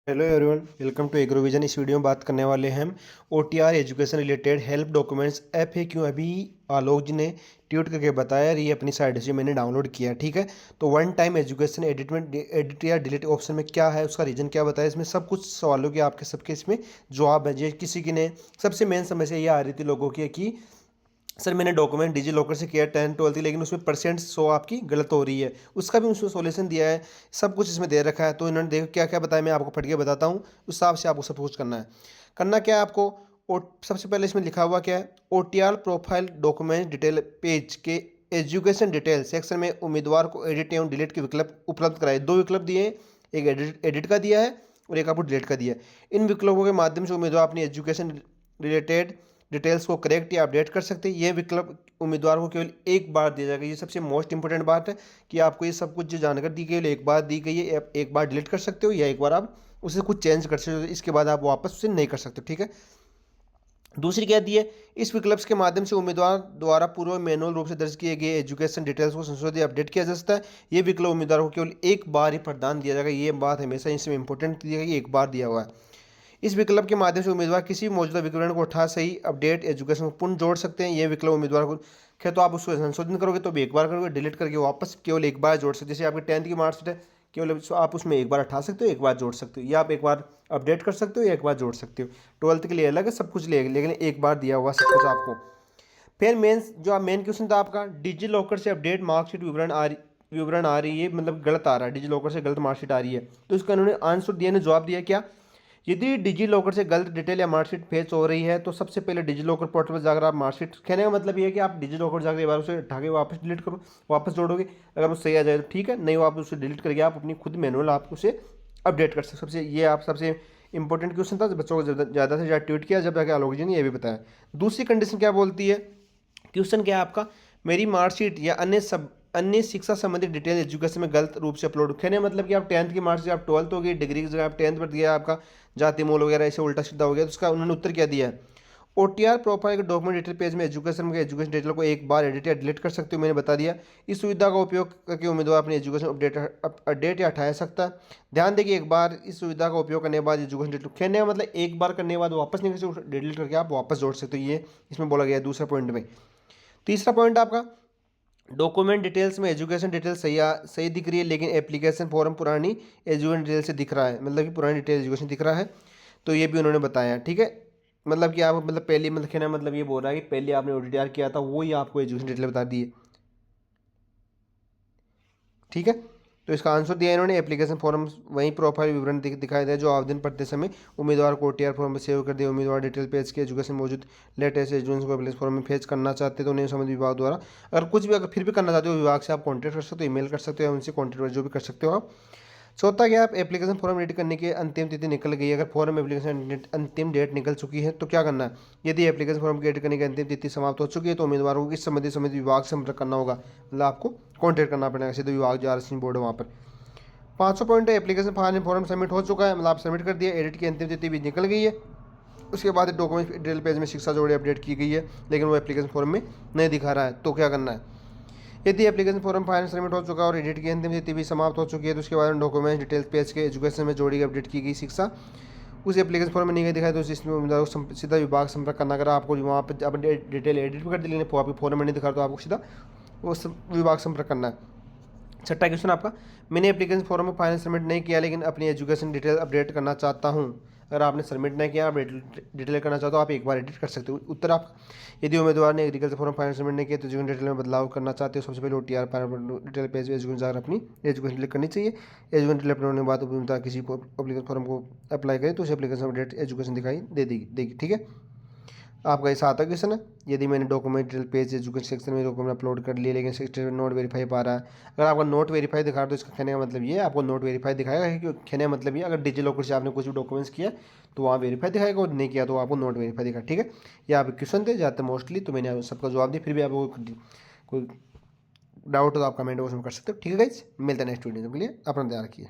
Hello everyone, welcome to Agrovision. इस video में बात करने वाले हैं हम OTR education related help documents app है क्यों अभी आलोक जी ने ट्वीट करके बताया। ये अपनी साइट से मैंने डाउनलोड किया, ठीक है। तो वन टाइम एजुकेशन एडिट या डिलीट ऑप्शन में क्या है, उसका रीज़न क्या बताया, इसमें सब कुछ सवालों के आपके सबके इसमें जवाब है। जो किसी की ने सबसे मेन समस्या ये आ रही थी लोगों की कि सर मैंने डॉक्यूमेंट डिजी लॉकर से किया 10th 12th लेकिन उसमें परसेंट शो आपकी गलत हो रही है। उसका भी उसमें सॉल्यूशन दिया है, सब कुछ इसमें दे रखा है। तो इन्होंने देखो क्या क्या बताया, मैं आपको पढ़ के बताता हूँ। उस हिसाब से आपको सब कुछ करना है। करना क्या है आपको, सबसे पहले इसमें लिखा हुआ क्या है, OTR profile document detail page के एजुकेशन डिटेल सेक्शन में उम्मीदवार को एडिट एवं डिलीट के विकल्प उपलब्ध कराए। दो विकल्प दिए हैं, एक एडिट का दिया है और एक आपको डिलीट का दिया है। इन विकल्पों के माध्यम से उम्मीदवार अपनी एजुकेशन रिलेटेड डिटेल्स को करेक्ट या अपडेट कर सकते हैं। ये विकल्प उम्मीदवार को केवल एक बार दिया जाएगा। ये सबसे मोस्ट इंपॉर्टेंट बात है कि आपको ये सब कुछ जो जानकारी दी गई है एक बार दी गई है। एक बार डिलीट कर सकते हो या एक बार आप उसे कुछ चेंज कर सकते हो, इसके बाद आप वापस उसे नहीं कर सकते, ठीक है। दूसरी क्या दी है, इस विकल्प के माध्यम से उम्मीदवार द्वारा पूर्व मैनुअल रूप से दर्ज किए गए एजुकेशन डिटेल्स को संशोधित अपडेट किया जा सकता है। ये विकल्प उम्मीदवार को केवल एक बार ही प्रदान दिया जाएगा। ये बात हमेशा इसमें इंपॉर्टेंट दी गई, एक बार दिया हुआ है। इस विकल्प के माध्यम से उम्मीदवार किसी भी मौजूदा विवरण को उठा सही अपडेट एजुकेशन को पुनः जोड़ सकते हैं। ये विकल्प उम्मीदवार को क्या, तो आप उसको संशोधन करोगे तो भी एक बार करोगे, डिलीट करके वापस केवल एक बार जोड़ सकते हैं। जैसे आपकी 10th की मार्कशीट है, केवल आप उसमें एक बार उठा सकते हो, एक बार जोड़ सकते हो, या आप एक बार अपडेट कर सकते हो या एक बार जोड़ सकते हो। 12th के लिए अलग है, सब कुछ लेकिन एक बार दिया हुआ सब कुछ आपको। फिर मेन क्वेश्चन था आपका, डिजी लॉकर से अपडेट मार्कशीट विवरण आ रही है, मतलब गलत आ रहा है, डिजी लॉकर से गलत मार्कशीट आ रही है। तो इसका उन्होंने आंसर दिया ने जवाब दिया क्या, यदि डिजी लॉकर से गलत डिटेल या मार्कशीट फेच हो रही है तो सबसे पहले डिजी लॉकर पोर्टल पर जाकर आप मार्कशीट, कहने का मतलब ये है कि आप डिजी लॉकर जाकर एक बार उसे उठा के वापस डिलीट करो, वापस जोड़ोगे। अगर वो सही आ जाए तो ठीक है, नहीं वो आप उसे डिलीट करके आप अपनी खुद मैनुअल आप उसे अपडेट कर सकते। सबसे इंपॉर्टेंट क्वेश्चन था, बच्चों को ज़्यादा से ज़्यादा ट्वीट किया, जब जाके आलोक जी ने ये भी बताया। दूसरी कंडीशन क्या बोलती है, क्वेश्चन क्या है आपका, मेरी मार्कशीट या अन्य शिक्षा संबंधित डिटेल एजुकेशन में गलत रूप से अपलोड, कहने मतलब कि आप 10th की मार्कशीट आप 12th हो गई, डिग्री की जगह आप 10th पर दिया, आपका जाति मूल वगैरह ऐसे उल्टा सीधा हो गया। तो उसका उन्होंने उत्तर क्या दिया है, ओटीआर प्रोफाइल के डॉक्यूमेंट डिटेल पेज में एजुकेशन डिटेल को एक बार एडिट या डिलीट कर सकते हो, मैंने बता दिया। इस सुविधा का उपयोग करके उम्मीदवार अपनी एजुकेशन अपडेट या हटा सकता है। ध्यान दें कि एक बार इस सुविधा का उपयोग करने के बाद एजुकेशन डिटेल, कहने का मतलब एक बार करने के बाद वापस नहीं कर सकते, डिलीट करके आप वापस जोड़ सकते हो। ये इसमें बोला गया है दूसरा पॉइंट में। तीसरा पॉइंट आपका, डॉक्यूमेंट डिटेल्स में एजुकेशन डिटेल्स सही दिख रही है लेकिन एप्लीकेशन फॉर्म पुरानी एजुकेशन डिटेल से दिख रहा है, मतलब कि पुरानी डिटेल एजुकेशन दिख रहा है। तो ये भी उन्होंने बताया, ठीक है। मतलब कि आप मतलब पहले मतलब कहना मतलब ये बोल रहा है कि पहले आपने ओटीआर किया था वही आपको एजुकेशन डिटेल बता दी है, ठीक है। तो इसका आंसर दिया इन्होंने, एप्लीकेशन फॉर्म वहीं प्रोफाइल विवरण दिखाई दिया जो आवेदन भरते समय उम्मीदवार को ओटीआर फॉर्म में सेव कर दिया। उम्मीदवार डिटेल पेज के एजुकेशन मौजूद लेटेस्ट एजुकेशन को एप्लीकेशन फॉर्म में फेच करना चाहते हैं तो उन्हें संबंधित विभाग द्वारा, अगर कुछ भी अगर फिर भी करना चाहते हो विभाग से आप कॉन्टैक्ट कर सकते हो, ईमेल कर सकते हो, उनसे कॉन्टैक्ट जो भी कर सकते हो आप। चौथा क्या, आप एप्लीकेशन फॉर्म एडिट करने की अंतिम तिथि निकल गई है, अगर फॉर्म एप्लीकेशन अंतिम डेट निकल चुकी है तो क्या करना है, यदि एप्लीकेशन फॉर्म की एडिट करने की अंतिम तिथि समाप्त हो चुकी है तो उम्मीदवारों को इस संबंधित विभाग से संपर्क करना होगा, मतलब आपको कॉन्टैक्ट करना पड़ेगा सीधे विभाग जो आरक्षण बोर्ड है वहाँ पर। 500 पॉइंट है, एप्लीकेशन फॉर्म सबमिट हो चुका है, मतलब आप सबमिट कर दिया, एडिट की अंतिम तिथि भी निकल गई है। उसके बाद डॉक्यूमेंट डिटेल पेज में शिक्षा जोड़ी अपडेट की गई है लेकिन वो एप्लीकेशन फॉर्म में नहीं दिखा रहा है, तो क्या करना है, यदि एप्लीकेशन फॉर्म फाइनल सबमिट हो चुका है और एडिट की अंतिम तिथि भी समाप्त हो चुकी है तो उसके बाद डॉक्यूमेंट डिटेल्स पेज के एजुकेशन में जोड़ी अपडेट की गई शिक्षा उस एप्लीकेशन फॉर्म में नहीं दिखाई तो इसमें उम्मीदवार को सीधा विभाग संपर्क करना। अगर आपको वहाँ पर अपनी डिटेल एडिट भी कर दी लेकिन आपके फॉर्म में नहीं दिखा तो आपको सीधा वो विभाग संपर्क करना है। छठा क्वेश्चन आपका, मैंने एप्लीकेशन फॉर्म में फाइनल सबमिट नहीं किया लेकिन अपनी एजुकेशन डिटेल अपडेट करना चाहता हूँ। अगर आपने सबमिट नहीं किया, आप डिटेल करना चाहते हो, आप एक बार एडिट कर सकते हो। उत्तर आप, यदि उम्मीदवार ने एग्रीकल्चर फॉर्म फाइनल सबमिट नहीं किया तो एजुकेशन डिटेल में बदलाव करना चाहते हो, सबसे पहले ओटीआर डिटेल पेज एजुकेशन जाकर अपनी एजुकेशन डिटेल करनी चाहिए। एजुकेशन डिटेल अपलोड होने के बाद उम्मीदवार किसी एप्लीकेशन फॉर्म को अप्लाई करे तो उस एप्लीकेशन अपडेट एजुकेशन दिखाई देगी, ठीक है। आपका ये 7वां क्वेश्चन है, यदि मैंने document detail page education section में डॉक्यूमेंट अपलोड कर लिए लेकिन सेक्शन नोट वेरीफाई पा रहा है, अगर आपका नोट वेरीफाई दिखा रहा है तो इसका कहने का मतलब ये है आपको नोट वेरीफाई दिखाएगा, कि कहने का मतलब ये अगर डिजी लॉकर से आपने कुछ भी डॉक्यूमेंट्स किया तो वहाँ वेरीफाई दिखाएगा और नहीं किया तो आपको नोट वेरीफाई दिखा, ठीक है। ये आप क्वेश्चन थे ज़्यादातर मोस्टली, तो मैंने सबका जवाब दिया, फिर भी आपको कोई डाउट हो तो आप कमेंट बॉक्स में कर सकते हो, ठीक है गाइज। मिलते हैं नेक्स्ट वीडियो के लिए, अपना ध्यान रखिए।